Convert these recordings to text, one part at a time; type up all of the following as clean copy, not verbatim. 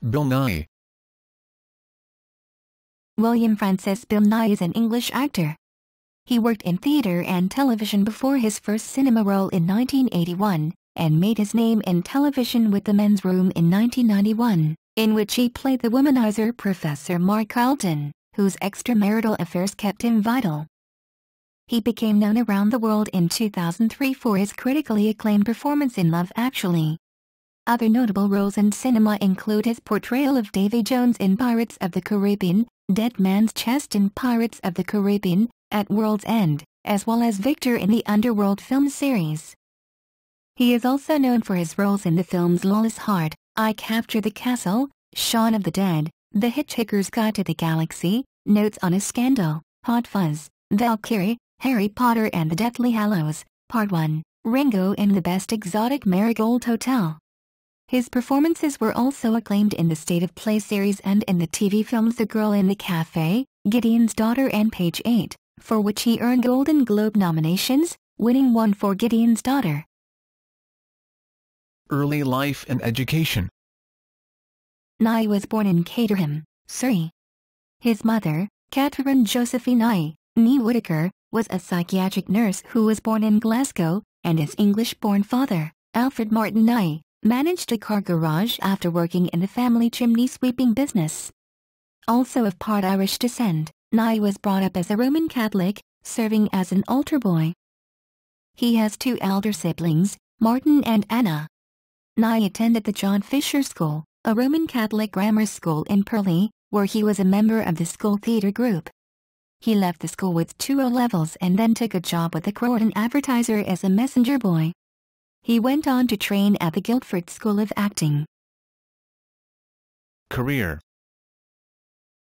Bill Nighy. William Francis Bill Nighy is an English actor. He worked in theatre and television before his first cinema role in 1981, and made his name in television with The Men's Room in 1991, in which he played the womaniser Professor Mark Carleton, whose extramarital affairs kept him vital. He became known around the world in 2003 for his critically acclaimed performance in Love Actually. Other notable roles in cinema include his portrayal of Davy Jones in Pirates of the Caribbean, Dead Man's Chest in Pirates of the Caribbean, at World's End, as well as Viktor in the Underworld film series. He is also known for his roles in the films Lawless Heart, I Capture the Castle, Shaun of the Dead, The Hitchhiker's Guide to the Galaxy, Notes on a Scandal, Hot Fuzz, Valkyrie, Harry Potter and the Deathly Hallows, Part 1, Rango in The Best Exotic Marigold Hotel. His performances were also acclaimed in the State of Play series and in the TV films The Girl in the Café, Gideon's Daughter and Page 8, for which he earned Golden Globe nominations, winning one for Gideon's Daughter. Early life and education. Nighy was born in Caterham, Surrey. His mother, Catherine Josephine Nighy, née Whittaker, was a psychiatric nurse who was born in Glasgow, and his English-born father, Alfred Martin Nighy, managed a car garage after working in the family chimney-sweeping business. Also of part Irish descent, Nighy was brought up as a Roman Catholic, serving as an altar boy. He has two elder siblings, Martin and Anna. Nighy attended the John Fisher School, a Roman Catholic grammar school in Purley, where he was a member of the school theatre group. He left the school with 2 O-levels and then took a job with the Croydon Advertiser as a messenger boy. He went on to train at the Guildford School of Acting. Career.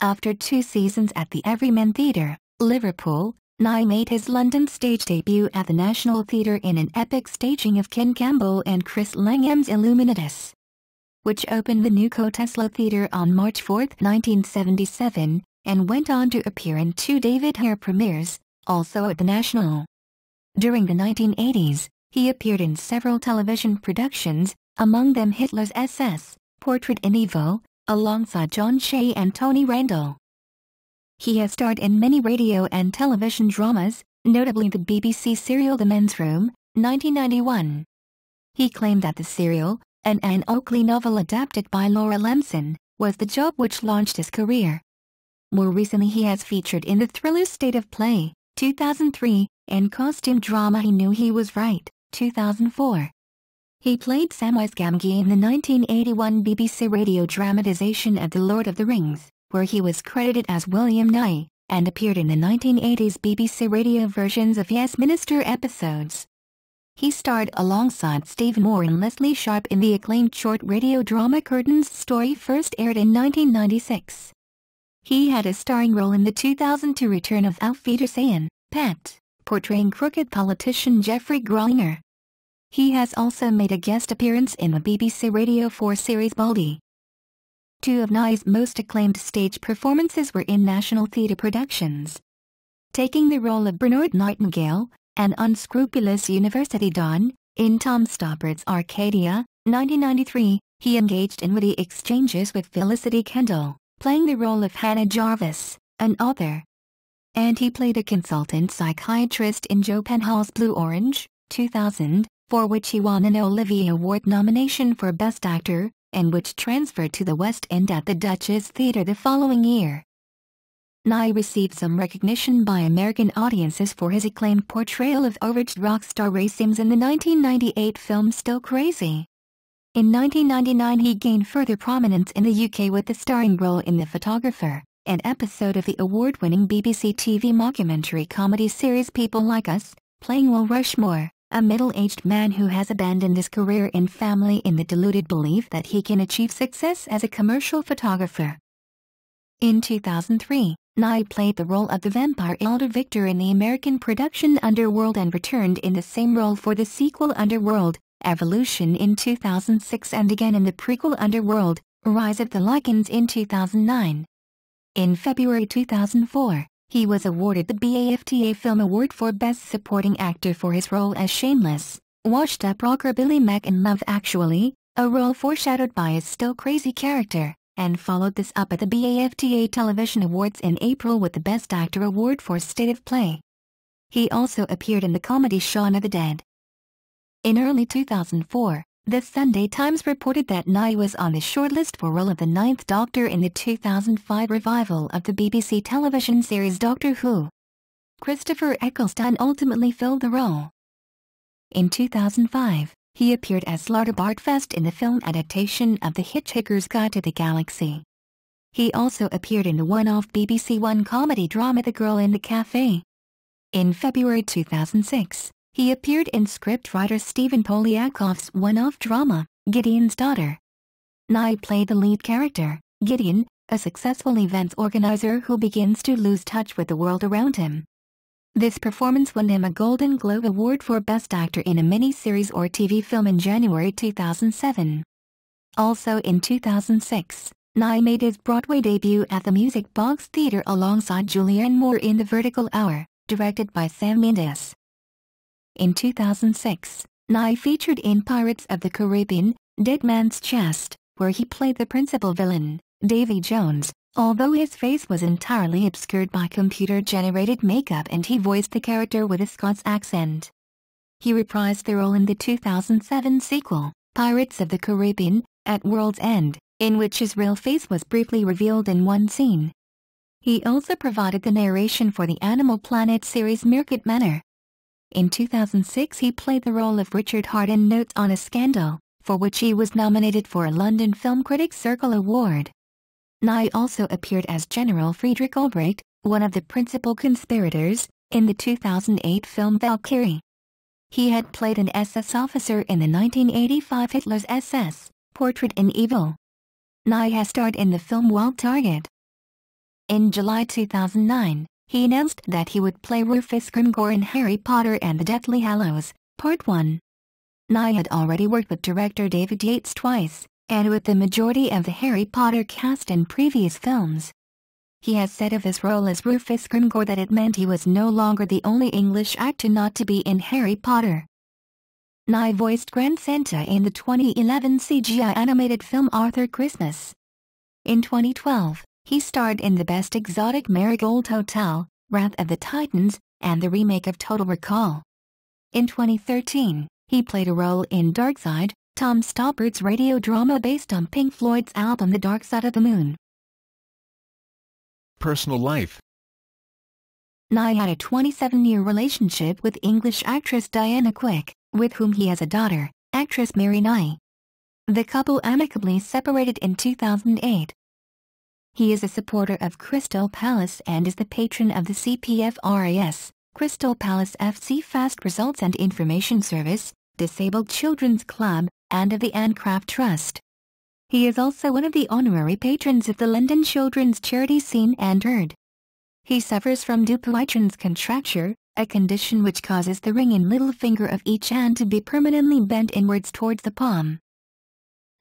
After 2 seasons at the Everyman Theatre, Liverpool, Nighy made his London stage debut at the National Theatre in an epic staging of Ken Campbell and Chris Langham's Illuminatus, which opened the new Cottesloe Theatre on March 4, 1977, and went on to appear in 2 David Hare premieres, also at the National. During the 1980s, he appeared in several television productions, among them Hitler's SS, Portrait in Evo, alongside John Shea and Tony Randall. He has starred in many radio and television dramas, notably the BBC serial The Men's Room, 1991. He claimed that the serial, an Anne Oakley novel adapted by Laura Lemson, was the job which launched his career. More recently he has featured in the thriller State of Play, 2003, and costume drama He Knew He Was Right, 2004. He played Samwise Gamgee in the 1981 BBC radio dramatization of The Lord of the Rings, where he was credited as William Nighy, and appeared in the 1980s BBC radio versions of Yes Minister episodes. He starred alongside Stephen Moore and Leslie Sharp in the acclaimed short radio drama Curtains Story, first aired in 1996. He had a starring role in the 2002 return of Auf Wiedersehen, Pet, portraying crooked politician Geoffrey Grolinger. He has also made a guest appearance in the BBC Radio 4 series Baldy. 2 of Nighy's most acclaimed stage performances were in national theatre productions. Taking the role of Bernard Nightingale, an unscrupulous university don, in Tom Stoppard's Arcadia, 1993, he engaged in witty exchanges with Felicity Kendall, playing the role of Hannah Jarvis, an author. And he played a consultant psychiatrist in Joe Penhall's Blue Orange, 2000, for which he won an Olivier Award nomination for Best Actor, and which transferred to the West End at the Duchess Theatre the following year. Nighy received some recognition by American audiences for his acclaimed portrayal of overaged rock star Ray Sims in the 1998 film Still Crazy. In 1999 he gained further prominence in the UK with the starring role in The Photographer, an episode of the award-winning BBC TV mockumentary comedy series People Like Us, playing Will Rushmore, a middle-aged man who has abandoned his career in family in the deluded belief that he can achieve success as a commercial photographer. In 2003, Nighy played the role of the vampire elder Viktor in the American production Underworld and returned in the same role for the sequel Underworld, Evolution in 2006 and again in the prequel Underworld, Rise of the Lycans in 2009. In February 2004, he was awarded the BAFTA Film Award for Best Supporting Actor for his role as shameless, washed-up rocker Billy Mack in Love Actually, a role foreshadowed by his Still Crazy character. and followed this up at the BAFTA Television Awards in April with the Best Actor award for State of Play. He also appeared in the comedy Shaun of the Dead. In early 2004, the Sunday Times reported that Nighy was on the shortlist for role of the Ninth Doctor in the 2005 revival of the BBC television series Doctor Who. Christopher Eccleston ultimately filled the role. In 2005, he appeared as Lord Bartfest in the film adaptation of The Hitchhiker's Guide to the Galaxy. He also appeared in the one-off BBC One comedy drama The Girl in the Café. In February 2006, he appeared in scriptwriter Stephen Polyakov's one-off drama, Gideon's Daughter. Nighy played the lead character, Gideon, a successful events organizer who begins to lose touch with the world around him. This performance won him a Golden Globe Award for Best Actor in a miniseries or TV film in January 2007. Also in 2006, Nighy made his Broadway debut at the Music Box Theatre alongside Julianne Moore in The Vertical Hour, directed by Sam Mendes. In 2006, Nighy featured in Pirates of the Caribbean, Dead Man's Chest, where he played the principal villain, Davy Jones, although his face was entirely obscured by computer-generated makeup and he voiced the character with a Scots accent. He reprised the role in the 2007 sequel, Pirates of the Caribbean, at World's End, in which his real face was briefly revealed in one scene. He also provided the narration for the Animal Planet series Market Manor. In 2006 he played the role of Richard Hart in Notes on a Scandal, for which he was nominated for a London Film Critics Circle Award. Nighy also appeared as General Friedrich Albrecht, one of the principal conspirators, in the 2008 film Valkyrie. He had played an SS officer in the 1985 Hitler's SS, Portrait in Evil. Nighy has starred in the film Wild Target. In July 2009, he announced that he would play Rufus Grimgore in Harry Potter and the Deathly Hallows, Part 1. Nighy had already worked with director David Yates twice, and with the majority of the Harry Potter cast in previous films. He has said of his role as Rufus Grimgore that it meant he was no longer the only English actor not to be in Harry Potter. Nighy voiced Grand Santa in the 2011 CGI animated film Arthur Christmas. In 2012, he starred in the Best Exotic Marigold Hotel, Wrath of the Titans, and the remake of Total Recall. In 2013, he played a role in Darkside, Tom Stoppard's radio drama based on Pink Floyd's album The Dark Side of the Moon. Personal life. Nighy had a 27-year relationship with English actress Diana Quick, with whom he has a daughter, actress Mary Nighy. The couple amicably separated in 2008. He is a supporter of Crystal Palace and is the patron of the CPFRAS, Crystal Palace FC Fast Results and Information Service, Disabled Children's Club, and of the Ancraft Trust. He is also one of the honorary patrons of the London children's charity Seen and Heard. He suffers from Dupuytren's contracture, a condition which causes the ring and little finger of each hand to be permanently bent inwards towards the palm.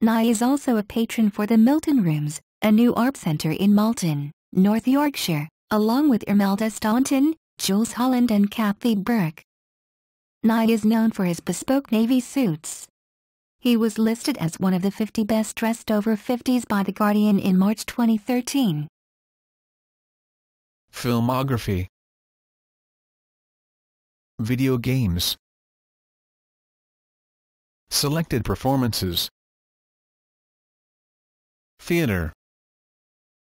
Nighy is also a patron for the Milton Rooms, a new art centre in Malton, North Yorkshire, along with Imelda Staunton, Jules Holland and Kathy Burke. Nighy is known for his bespoke navy suits. He was listed as one of the 50 best dressed over 50s by The Guardian in March 2013. Filmography. Video games. Selected performances. Theater.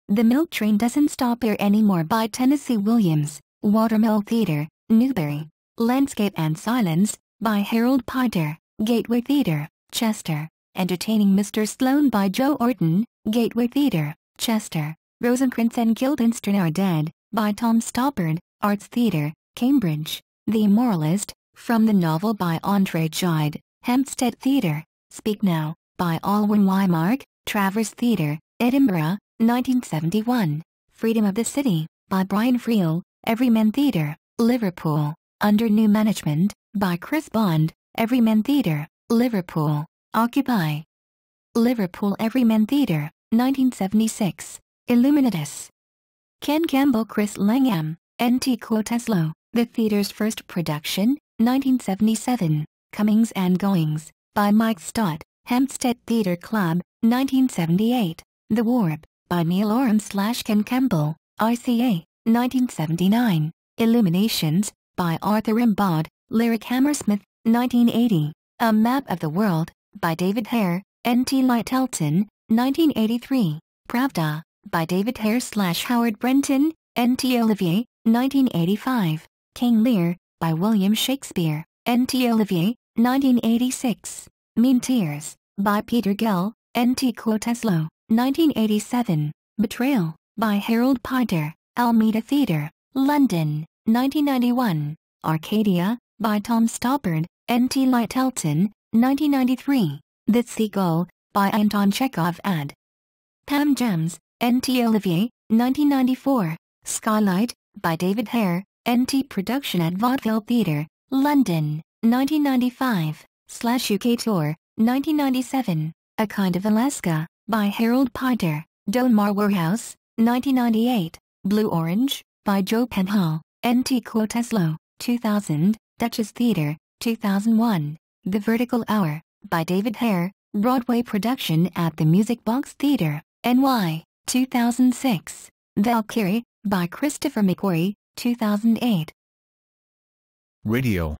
The Milk Train Doesn't Stop Here Anymore by Tennessee Williams, Watermill Theatre, Newbury. Landscape and Silence, by Harold Piter, Gateway Theatre, Chester. Entertaining Mr. Sloan by Joe Orton, Gateway Theatre, Chester. Rosencrantz and Guildenstern Are Dead, by Tom Stoppard, Arts Theatre, Cambridge. The Immoralist, from the novel by Andre Gide, Hampstead Theatre. Speak Now, by Alwyn Wymark, Travers Theatre, Edinburgh, 1971. Freedom of the City, by Brian Friel, Everyman Theatre, Liverpool. Under New Management, by Chris Bond, Everyman Theatre, Liverpool. Occupy. Liverpool Everyman Theatre, 1976. Illuminatus. Ken Campbell Chris Langham, N.T. Quoteslow, the theatre's first production, 1977. Comings and Goings, by Mike Stott, Hampstead Theatre Club, 1978. The Warp, by Neil Oram/Ken Campbell, ICA, 1979. Illuminations, by Arthur Imbod, Lyric Hammersmith, 1980. A Map of the World, by David Hare, N.T. Littleton, 1983. Pravda, by David Hare/Howard Brenton, N.T. Olivier, 1985. King Lear, by William Shakespeare, N.T. Olivier, 1986. Mean Tears, by Peter Gell, N.T. Quoteslow, 1987. Betrayal, by Harold Piter, Almeida Theatre, London, 1991. Arcadia, by Tom Stoppard, N.T. Littleton, 1993. The Seagull, by Anton Chekhov ad. Pam Gems, N.T. Olivier, 1994. Skylight, by David Hare, N.T. Production at Vaudeville Theatre, London, 1995. /UK Tour, 1997. A Kind of Alaska, by Harold Piter, Donmar Warehouse, 1998. Blue Orange, by Joe Penhall, N.T. Quoteslow, 2000. Duchess Theatre, 2001. The Vertical Hour, by David Hare, Broadway production at the Music Box Theatre, NY, 2006. Valkyrie, by Christopher McQuarrie, 2008. Radio.